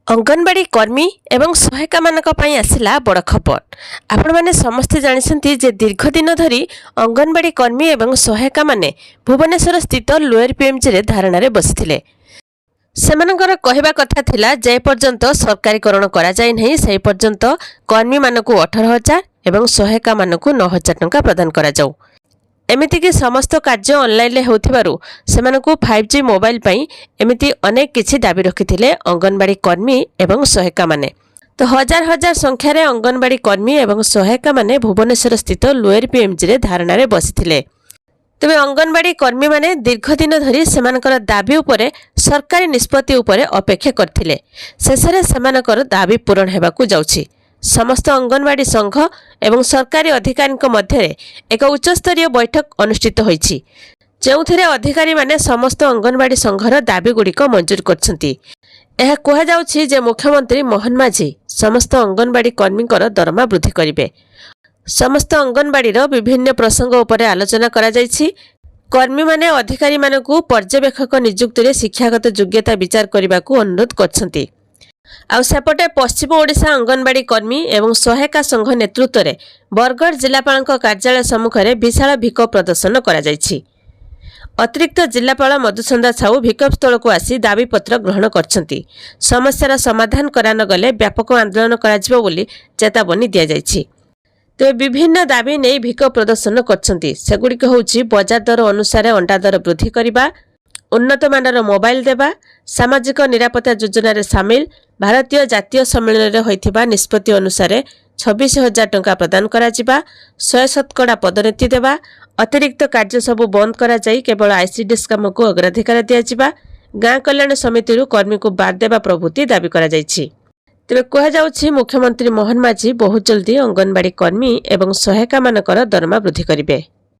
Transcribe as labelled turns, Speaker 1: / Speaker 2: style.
Speaker 1: अंगनवाड़ी कर्मी एवं सहायिका मानक पई आसिला बड़ खबर। आपण माने समस्ते जानिसंती जे दीर्घ दिन धरी अंगनवाड़ी कर्मी एवं सहायिका माने भुवनेश्वर स्थित लोअर पीएमजी रे धारणा रे बसिथिले। सेमानकर कहवा कथा थिला जे पर्यंत सरकारीकरण करा जाय नहीं से पर्यंत कर्मी मानकु 18,000 एवं सहायिका मानकु 9,000 टंका प्रदान करा जाऊ। एमितिकी समस्त कार्य ऑनलाइन ले होथिबारु सेमानकु 5G मोबाइल पई एमिति अनेक किछि दाबी रखिथिले अंगनवाड़ी कर्मी एवं सहायिका माने। तो हजार हजार संख्यार अंगनवाड़ी कर्मी एवं सहायिका माने भुवनेश्वर स्थित लोअर पीएमजी रे धारणा रे बसिथिले। तेबे अंगनवाड़ी कर्मी माने दीर्घ दिन धरी सेमानकर दाबी उपरे सरकारी निष्पत्ति उपरे अपेक्षा करथिले। शेषरे सेमानकर दाबी पूरण हेबाकु जाउछि। समस्त अंगनवाड़ी संघ एवं सरकारी अधिकारी मध्य एक उच्चस्तरीय बैठक अनुष्ठित होईछि, जेउथिरे अधिकारी माने समस्त अंगनवाड़ी संघर दाबी गुड़िक मंजूर करछंती। यह कहा जाउछि जे मुख्यमंत्री मोहन माझी समस्त अंगनवाड़ी कर्मींकर दरमा वृद्धि करिवे। समस्त अंगनवाड़ी विभिन्न प्रसंग उपरे आलोचना करा जाइछि। कर्मी माने अधिकारी मानकु पर्यवेक्षक नियुक्ति रे शिक्षागत योग्यता विचार करबाकू अनुरोध करछंती। आउ सेपटे पश्चिम ओडिशा अंगनवाड़ी कर्मी एवं सहायिका संघ नेतृत्व में बरगढ़ जिलापाल कार्यालय सम्मुख में विशाल भिक्षोभ प्रदर्शन करा जाइछि। अतिरिक्त जिलापाल मधुसंदा साहू भिक्षोभ स्थल को आसी दाबीपत्र ग्रहण करछंती। समस्यार समाधान करा न गले व्यापक आंदोलन कराजिबो बोली चेतावनी दिया जाइछि। तेज विभिन्न दाबी नहीं भिक्षोभ प्रदर्शन करछंती। सेगुड़िक होउछि बजार दर अनुसार अंडा दर वृद्धि करिबा, उन्नत मानर मोबाइल देवा, सामाजिक निरापत्ता योजना रे सामिल, भारतीय जातीय सम्मेलन रे होइथिबा निष्पत्ति अनुसार 26,000 टंका प्रदान करा जिबा, 100% पदोन्नति देवा, अतिरिक्त कार्य सबु बंद करा जाई केवल आईसीडीएस काम को अग्राधिकार दिया जिबा, गाँ कल्याण समिति रु कर्मी को बाद देवा प्रभृति दाबी करा जाइछि। तेबे कहा जाउछि मुख्यमंत्री मोहन माझी बहुत जल्दी अंगनवाड़ी कर्मी एवं सहायिका मानकर दरमा वृद्धि करिवे।